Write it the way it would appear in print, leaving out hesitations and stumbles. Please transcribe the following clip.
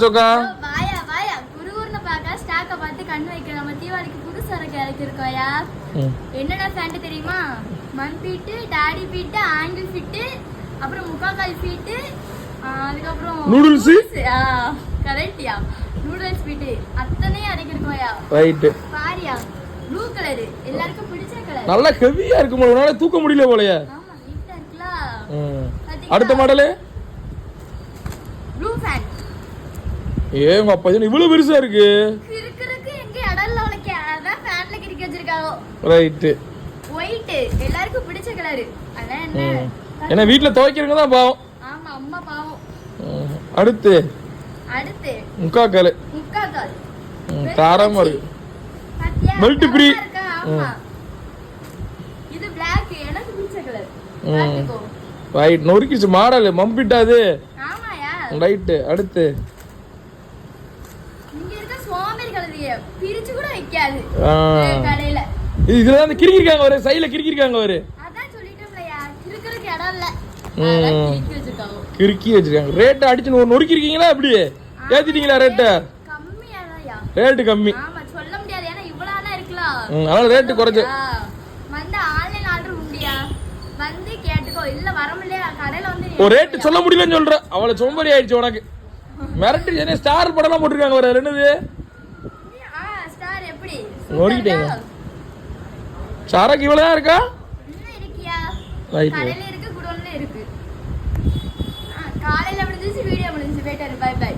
சொக்கா வாயா வாயா குருகுருன்னு பார்க்க ஸ்டாக்க பார்த்து கண்ணு வைக்கிறோம். நம்ம தீபாவளிக்கு புது சரக்கு இறக்கிருக்கோயா. என்னடா ஃபேண்ட் தெரியுமா? மண் feet, daddy feet, angle feet, அப்புறம் முக்காக்கால் ஃபீட்டு, அதுக்கப்புறம் நூடுல்ஸ். கரெக்ட்யா, நூடுல்ஸ் ஃபீட்டு அத்தனையும் இறக்கிருக்கோயா. ரைட். பாரியா ப்ளூ கலர் எல்லாருக்கும் பிடிச்ச கலர். நல்ல ஹெவியா இருக்கு போல, உன்னால தூக்க முடியல போலயே. ஆமா நீட்டா இருக்குல. அடுத்த மாடல் ப்ளூ ஃபேண்ட். ஏங்க அப்பா இது இவ்வளவு பெருசா இருக்கு. கிறுக்கிறுக்கு எங்க இடல்ல உனக்கு அதான் ஃபேன்ல கிறுக்கி வச்சிருக்காங்க. ரைட். ஒயிட் எல்லாருக்கும் பிடிச்ச கலர். அதான் என்ன ஏன்னா வீட்ல துவைக்கிறவங்க தான் பாவம். ஆமா அம்மா பாவம். அடுத்து முக்காக்கால். முக்காக்கால் தாராளமா இருக்கு. பாத்தியா பெல்ட் ஃப்ரீ. ஆமா இது Black எனக்கு பிடிச்ச கலர். பாத்துக்கோ. ரைட். நொறுக்கிச்சு மாடல் மம்பிட்டாது. ஆமாயா. ரைட். அடுத்து இங்க இருக்க சோம்பேறி கலரியே பிரிச்சு கூட வைக்காது கடையில. இதுல அந்த கிறுக்கிருக்காங்க ஒரு சைடுல கிறுக்கிருக்காங்க ஒரு. அதான் சொல்லிட்டேன்லயா கிறுக்கிறுக்கு இடம் இல்ல. அதான் கிறுக்கி வச்சிருக்காங்க. கிறுக்கி வச்சிருக்காங்க. ரேட் அடிச்சு நொறுக்கிருக்கீங்களா அப்படி? ஏத்திட்டீங்களா ரேட்? கம்மியாதான்யா. ரேட் கம்மி. ஆமா சொல்ல முடியாது ஏன்னா இவ்வளவுனா இருக்குல. அதனால ரேட் குறைச்சு. வந்து ஆன்லைன் ஆர்டர் உண்டியா வந்து கேட்டுக்கோ. இல்ல வர முடியல கடையில வந்து ஒரு ரேட் சொல்ல முடியலன்னு சொல்ற. அவள சோம்பேறி ஆயிடுச்சு உனக்கு. மிரட்டி என்ன ஸ்டார் படம்லாம் போட்டுருக்காங்க ஒரு என்னது? ஸ்டார் எப்படி? நொறுக்கிட்டீங்க. சரக்கு இவ்வளவுதான் இருக்கா? இன்னும் இருக்கியா? ரைட். கடையில இருக்கு குடோன்ல இருக்கு. காலையில முடிஞ்சிச்சு வீடியோ முடிஞ்சிச்சு. Bye by.